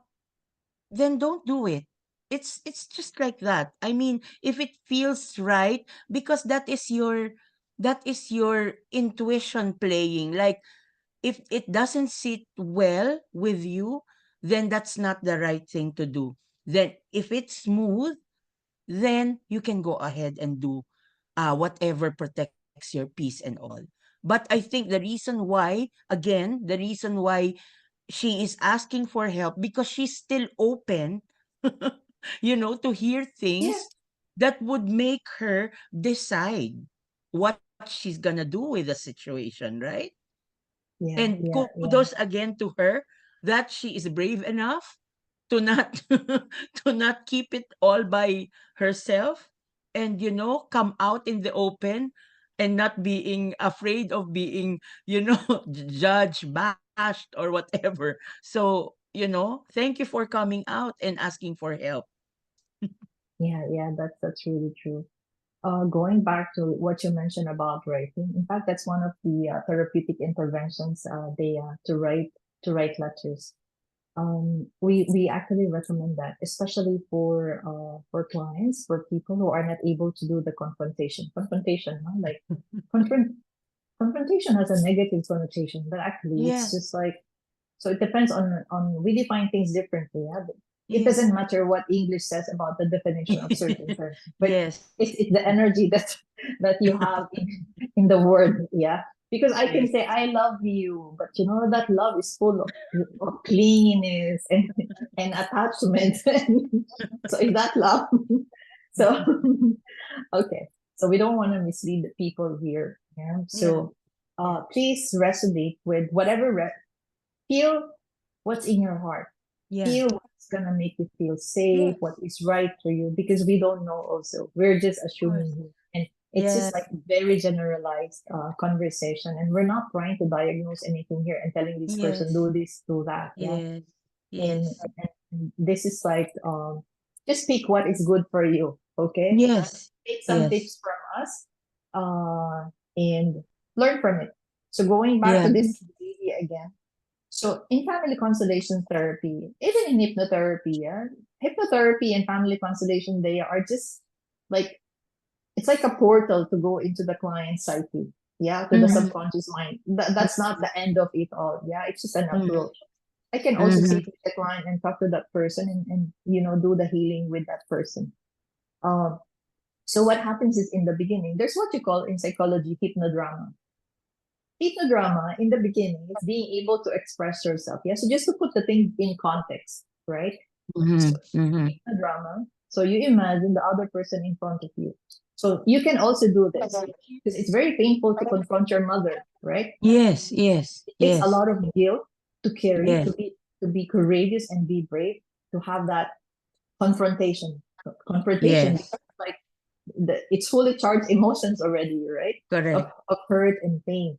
then don't do it. It's just like that. I mean, if it feels right, because that is your intuition playing. Like if it doesn't sit well with you, then that's not the right thing to do. Then if it's smooth, then you can go ahead and do whatever protects your peace and all. But I think the reason why she is asking for help, because she's still open, to hear Yeah. things that would make her decide what she's gonna do with the situation, right? Yeah. And Yeah. kudos Yeah. again to her that she is brave enough to not to not keep it all by herself, and come out in the open and not being afraid of being judged, bashed, or whatever. So thank you for coming out and asking for help. Yeah. Yeah. That's really true. Going back to what you mentioned about writing, in fact, that's one of the therapeutic interventions. To write letters. We actually recommend that, especially for clients, for people who are not able to do the confrontation. Confrontation, huh? Like confront confrontation has a negative connotation, but actually it's Yeah. just like, so it depends on we define things differently. Yeah? It Yeah. doesn't matter what English says about the definition of certain terms, but Yes. it's the energy that you have in the word. Yeah. Because I can Yes. say I love you, but you know that love is full of clinginess and attachment. So is that love? So okay. So we don't want to mislead the people here. Yeah. Yeah. So please resonate with whatever feel what's in your heart. Yeah. Feel what's gonna make you feel safe, Yes. what is right for you, because we don't know also. We're just Of course. assuming here. And it's just like Yes. very generalized conversation. And we're not trying to diagnose anything here and telling this person, Yes. do this, do that. Yeah. Yes. And, Yes. and this is like just pick what is good for you. Okay. Yes. Take some Yes. tips from us and learn from it. So going back to Yeah. this lady again, so in family constellation therapy, even in hypnotherapy, yeah, hypnotherapy and family constellation, they are just like, it's like a portal to go into the client's psyche, yeah, to the Mhm. subconscious mind. That's not the end of it all. Yeah, it's just an Mhm. approach. I can also Mhm. sit with the client and talk to that person and do the healing with that person. Um, so what happens is in the beginning, there's what you call in psychology hypnodrama. Hypnodrama in the beginning is being able to express yourself. Yeah. So just to put the thing in context, right? So Mhm. Mhm. hypnodrama. So you imagine the other person in front of you. So you can also do this because it's very painful to confront your mother, right? Yes, yes, It takes a yes, lot of guilt to carry, yes, to be courageous and be brave, to have that confrontation. Confrontation yes, because like it's fully charged emotions already, right? correct. Of hurt and pain.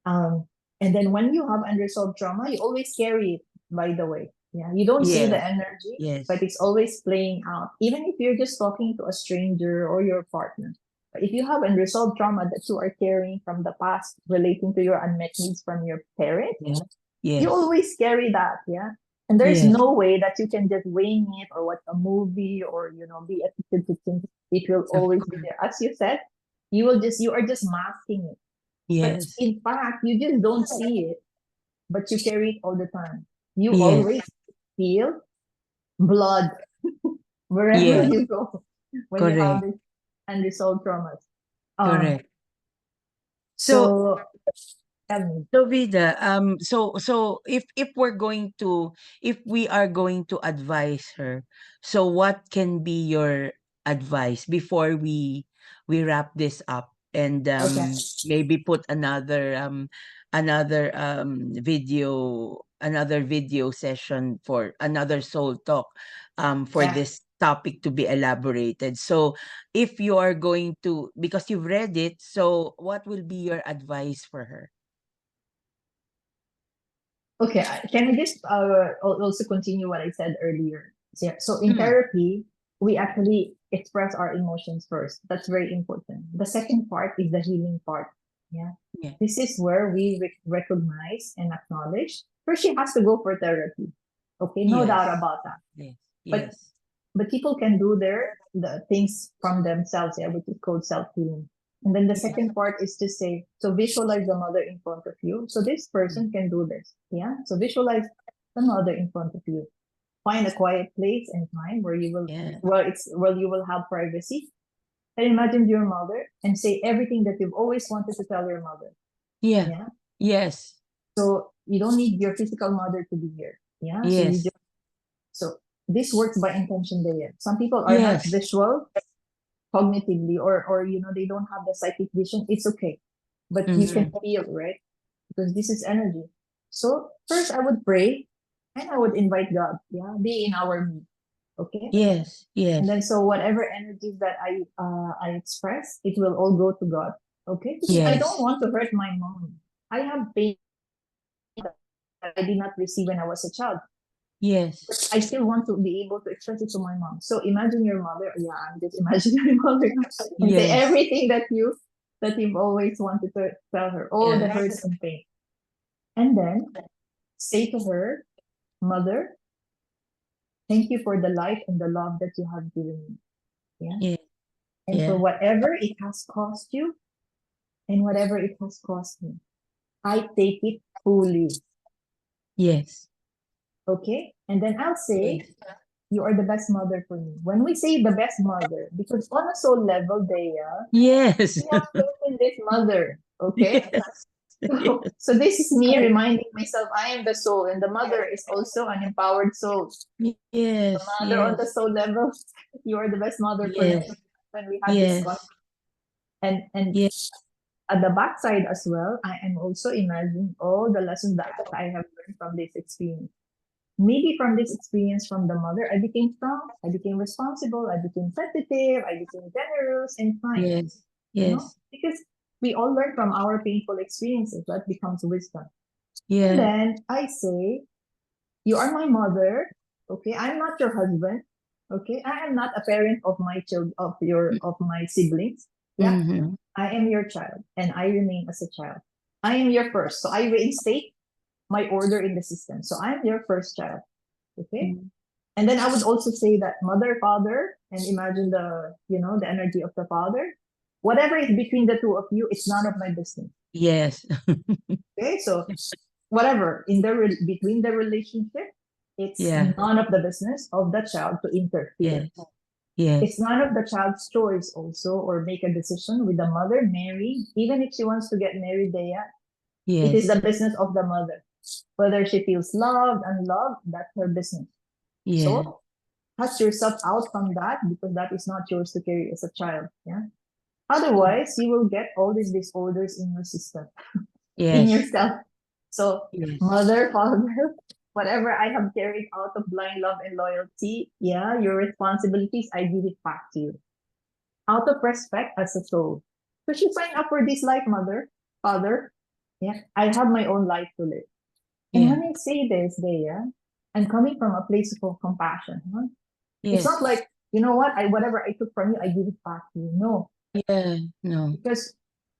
Um, and then when you have unresolved trauma, you always carry it, by the way. Yeah, you don't see the Yes, energy, but yes, it's always playing out. Even if you're just talking to a stranger or your partner. But if you have unresolved trauma that you are carrying from the past relating to your unmet needs from your parents, yeah, you yes, always carry that, yeah. And there's yes, no way that you can just wing it or watch a movie or be addicted to things. It will of always be course. there. As you said, you are just masking it. But Yes, in fact, you just don't see it, but you carry it all the time. You yes, always feel blood wherever yes, you go when you have correct, this unresolved traumas. Um, correct. So, so tell me. so Vida, so if we are going to advise her, so what can be your advice before we wrap this up and Okay. maybe put another video session for another soul talk for Yeah. this topic to be elaborated. So if you are going to, because you've read it, so what will be your advice for her? Okay. Can I just also continue what I said earlier? So, yeah, so in Mm, therapy, we actually express our emotions first. That's very important. The second part is the healing part. Yeah. yeah. This is where we recognize and acknowledge. First, she has to go for therapy. Okay, no doubt Yes. about that. Yes. But Yes. people can do the things from themselves, yeah, which is called self-healing. And then the Yes. second part is to say, so visualize the mother in front of you. So this Mm. person can do this. Yeah. So visualize the mother in front of you. Find a quiet place and time where you will Yeah. where you will have privacy. And imagine your mother and say everything that you've always wanted to tell your mother. Yeah. Yeah. Yes. So you don't need your physical mother to be here. Yeah. So you Yes. just so this works by intention there. Some people are not Yes. visual cognitively or they don't have the psychic vision. It's okay. But you can Mm-hmm. feel, right? Because this is energy. So first I would pray and I would invite God. Yeah. Be in our meet. Okay. Yes. And then Yes. so whatever energies that I express, it will all go to God. Okay. Because I don't Yes. want to hurt my mom. I have pain that I did not receive when I was a child. Yes. I still want to be able to express it to my mom. So imagine your mother. Yeah, I'm just imagining your mother and say Yes. everything that you've always wanted to tell her, all the Yeah. hurts and pain. And then say to her, Mother, thank you for the life and the love that you have given me. Yeah. Yeah. And for Yeah. whatever it has cost you and whatever it has cost me, I take it fully. Yes. Okay. And then I'll say, Yes. you are the best mother for me. When we say the best mother, because on a soul level, Dea, Yes. we have chosen this mother. Okay. Yes. So, Yes. so this is me reminding myself I am the soul, and the mother is also an empowered soul. The Yes. mother on the Yes. soul level, you are the best mother for me. Yes. When we have this Yes. and Yes. at the backside as well, I am also imagining all the lessons that I have learned from this experience. Maybe from this experience from the mother, I became strong, I became responsible, I became sensitive, I became generous and kind, Yes. Yes. because we all learn from our painful experiences. That becomes wisdom. And Yeah. then I say, you are my mother. Okay. I'm not your husband. Okay. I am not a parent of my child, of my siblings. Yeah. Mm-hmm. I am your child and I remain as a child. I am your first. So I reinstate my order in the system. So I'm your first child. Okay. And then I would also say that mother, father, and imagine the energy of the father. Whatever is between the two of you, it's none of my business. Yes. Okay. So whatever in between the relationship, it's Yeah. none of the business of the child to interfere. Yes. Yes. It's none of the child's choice also or make a decision with the mother marrying, even if she wants to get married there, it is Yes. the business of the mother. Whether she feels loved, unloved, that's her business. Yeah. So cut yourself out from that, because that is not yours to carry as a child. Yeah. Otherwise, you will get all these disorders in your system, in Yes. yourself. So, Yes. mother, father, whatever I have carried out of blind love and loyalty, yeah, your responsibilities, I give it back to you out of respect as a soul. Because you sign up for this life, mother, father. Yeah, I have my own life to live. And Yeah. when I say this, Dea, I'm coming from a place of compassion. Huh? It's not Yes. like, you know what, whatever I took from you, I give it back to you. No, Yeah. No. because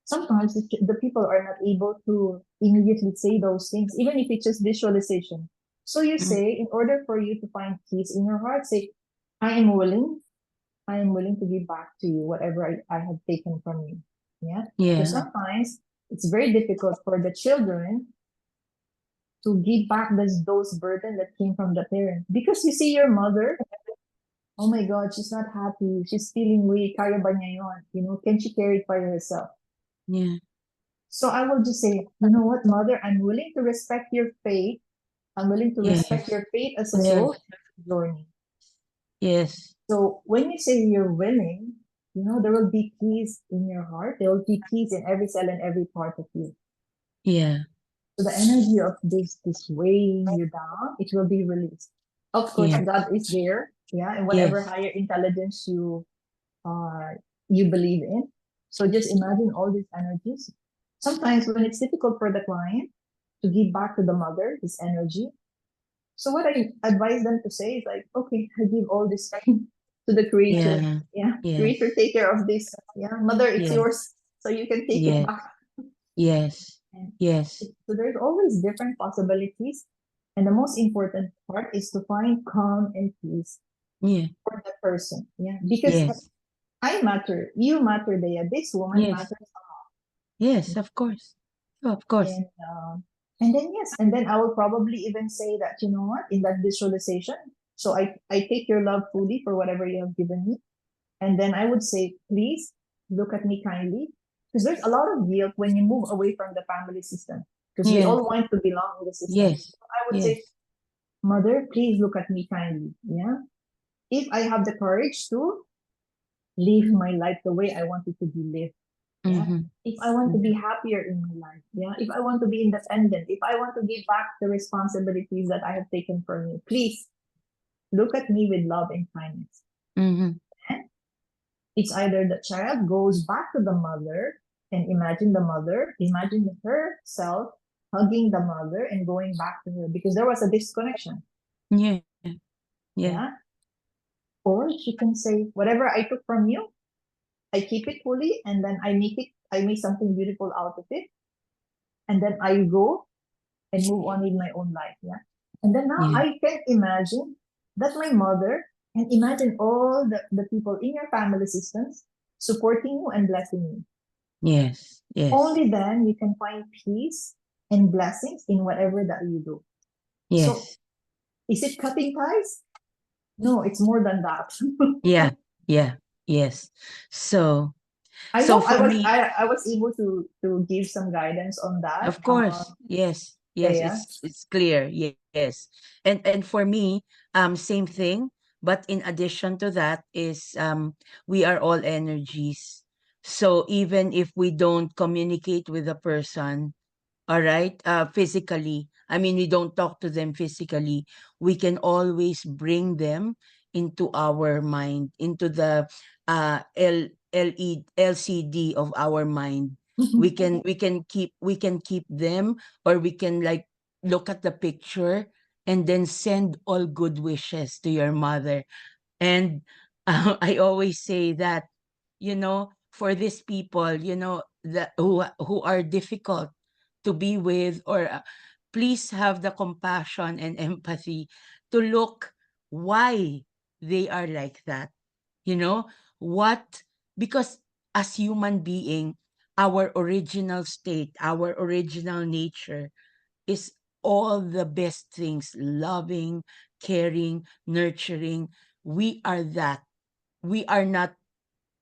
sometimes the people are not able to immediately say those things, even if it's just visualization. So you Mm. say, in order for you to find peace in your heart, say, I am willing to give back to you whatever I have taken from you. Yeah. Because Yeah. sometimes it's very difficult for the children to give back those burden that came from the parent. Because you see your mother, oh my God, she's not happy. She's feeling weak. Kaya ba niya yun? Can she carry it by herself? Yeah. So I will just say, you know what, mother, I'm willing to respect your faith. I'm willing to respect Yes. your faith as a Yes. soul journey. Yes. So when you say you're willing, there will be peace in your heart. There will be peace in every cell and every part of you. Yeah. So the energy of this weighing you down, it will be released. Of course, Yeah. God is there, yeah, and whatever Yes. higher intelligence you believe in. So just imagine all these energies. Sometimes when it's difficult for the client to give back to the mother this energy, so what I advise them to say is like, okay, I give all this time to the creator. Yeah. Yeah, creator, Yes. take care of this. Yeah, mother, it's Yes. yours, so you can take it Yes. back. Yes. And Yes. so there's always different possibilities, and the most important part is to find calm and peace Yeah. for the person. Yeah, because Yes. I matter, you matter, Dea. This woman Yes. matters. Yes. Of course. Of course. And and then yes, and then I will probably even say that, you know what, in that visualization, so I take your love fully for whatever you have given me. And then I would say, please look at me kindly. Because there's a lot of guilt when you move away from the family system. Because we Yeah. all want to belong in the system. Yes. So I would Yes. say, mother, please look at me kindly. Yeah. If I have the courage to live my life the way I want it to be lived. Yeah. Mm-hmm. If I want to be happier in my life, yeah. If I want to be independent, if I want to give back the responsibilities that I have taken from you, please look at me with love and kindness. Mm-hmm. And it's either the child goes back to the mother and imagine herself hugging the mother and going back to her because there was a disconnection. Yeah. Yeah. Yeah. Or she can say, whatever I took from you, I keep it fully and then I make something beautiful out of it. And then I go and move on with my own life. Yeah. And then now Yeah. I can imagine that my mother and imagine all the people in your family systems supporting you and blessing you. Yes. Yes. Only then you can find peace and blessings in whatever that you do. So Yes. is it cutting ties? No, it's more than that. Yeah. Yeah. Yes. So I so hope for me, I was able to give some guidance on that. of course, yes, yes, Yeah. it's clear, yes, and for me, same thing, but in addition to that is we are all energies. So even if we don't communicate with a person, all right, physically, I mean, we don't talk to them physically, we can always bring them into our mind, into the LCD of our mind. We can keep them, or we can like look at the picture and then send all good wishes to your mother. And I always say that, for these people, that who are difficult to be with, or please have the compassion and empathy to look why they are like that. You know what? Because as human being, our original state, our original nature is all the best things: loving, caring, nurturing. We are that. We are not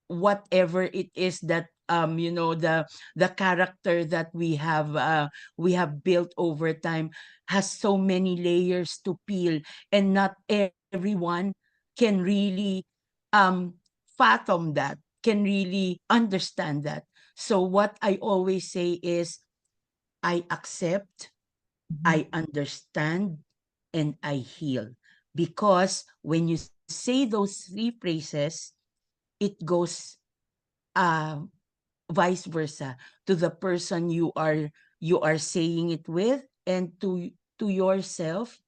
whatever it is that the character that we have built over time has so many layers to peel, and not everyone can really fathom that, can really understand that. So what I always say is, I accept, I understand, and I heal. Because when you say those three phrases, it goes vice versa to the person you are saying it with, and to yourself.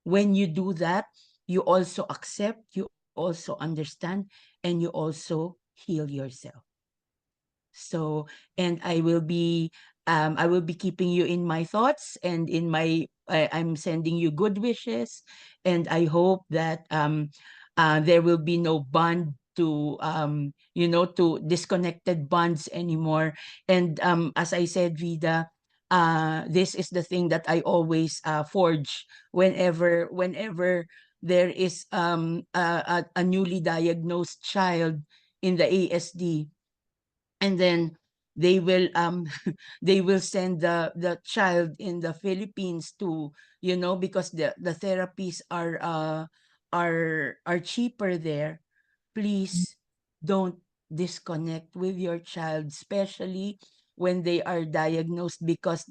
When you do that, you also accept, you also understand, and you also heal yourself. So, and I will be keeping you in my thoughts, and I'm sending you good wishes, and I hope that there will be no bond to to disconnected bonds anymore. And as I said, Vida, this is the thing that I always forge whenever there is a newly diagnosed child in the ASD. And then they will they will send the child in the Philippines to, because the therapies are cheaper there. Please don't disconnect with your child, especially when they are diagnosed, because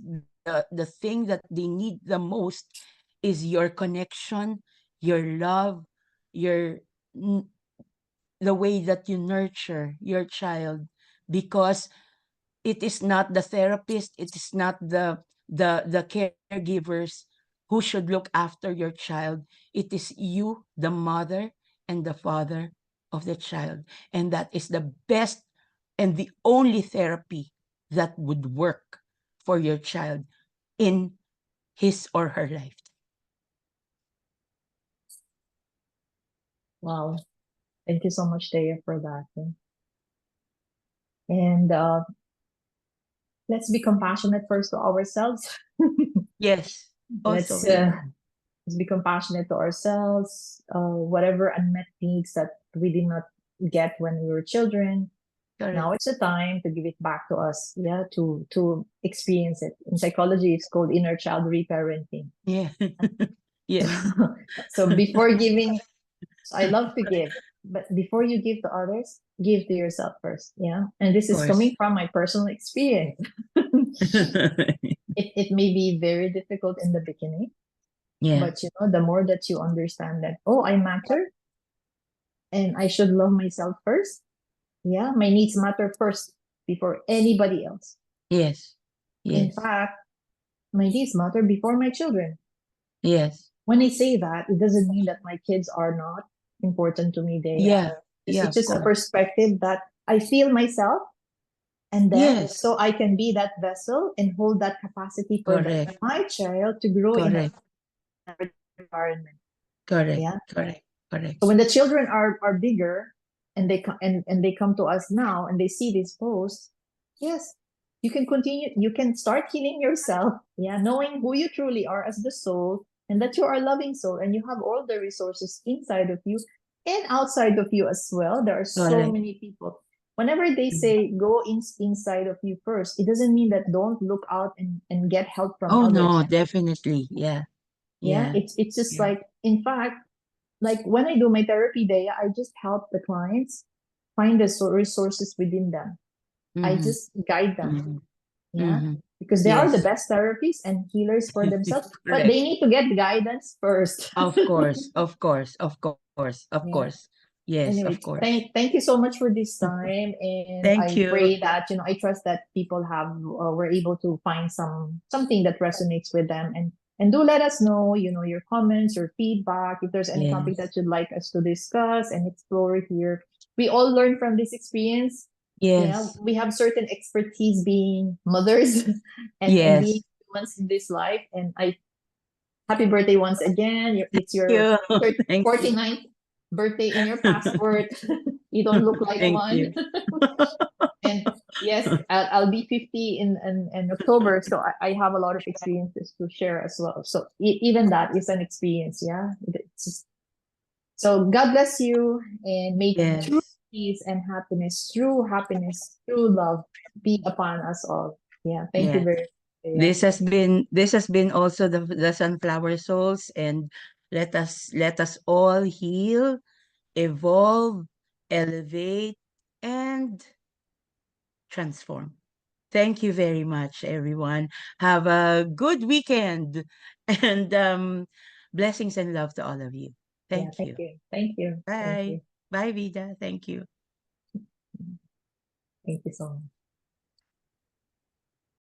the thing that they need the most is your connection, your love, your the way that you nurture your child. Because it is not the therapist, it is not the caregivers who should look after your child. It is you, the mother and the father of the child. And that is the best and the only therapy that would work for your child in his or her life. Wow. Thank you so much, Thea, for that. And let's be compassionate first to ourselves. Yes. Also, let's uh, let's be compassionate to ourselves. Whatever unmet needs that we did not get when we were children, correct. now it's the time to give it back to us. Yeah, to experience it. In psychology, it's called inner child reparenting. Yeah. Yes. So before giving, I love to give, but before you give to others, give to yourself first. Yeah, and this is coming from my personal experience. It may be very difficult in the beginning, Yeah. but the more that you understand that, oh, I matter and I should love myself first. Yeah, my needs matter first before anybody else. Yes. In Yes. fact, my needs matter before my children. Yes. When I say that, it doesn't mean that my kids are not important to me. Yeah. Yeah, It's just of a course. perspective that I feel myself, and then Yes. so I can be that vessel and hold that capacity for Correct. my child to grow in Correct. an environment. Correct. Yeah. Correct. Correct. So when the children are bigger and they come and they come to us now and they see this post, yes, you can continue. You can start healing yourself. Yeah, knowing who you truly are as the soul, and that you are a loving soul, and you have all the resources inside of you and outside of you as well. There are so Correct. many people. Whenever they say go inside of you first, it doesn't mean that don't look out and get help from Oh others. no, definitely. Yeah. Yeah, Yeah. it's just Yeah. like, in fact, like when I do my therapy day, I just help the clients find the resources within them. I Mhm. just guide them. Mhm. Yeah. Mhm. Because they are the Yes. best therapists and healers for themselves, but Correct. they need to get guidance first. Of course. Of course. Of course. Of Yeah. course. Yes, Anyway, of course. thank you so much for this time, and Thank I you. pray that I trust that people were able to find something that resonates with them, and do let us know your comments or feedback if there's any topic Yes. that you'd like us to discuss and explore here. We all learn from this experience. Yeah, Yes. we have certain expertise being mothers and being Yes. humans in this life. And I happy birthday once again. It's your You. Thank you. 49th birthday in your passport. You don't look like Thank one. you. And yes, I'll be 50 in October, so I have a lot of experiences to share as well. So even that is an experience. Yeah, so God bless you, and may true Yes. peace and happiness, true love be upon us all. Yeah, thank you Yes. very much. This has been also the Sunflower Souls, and Let us all heal, evolve, elevate, and transform. Thank you very much, everyone. Have a good weekend and blessings and love to all of you. Yeah, Thank you. thank you, thank Bye. you, Bye, Vida. Thank you. thank you so much.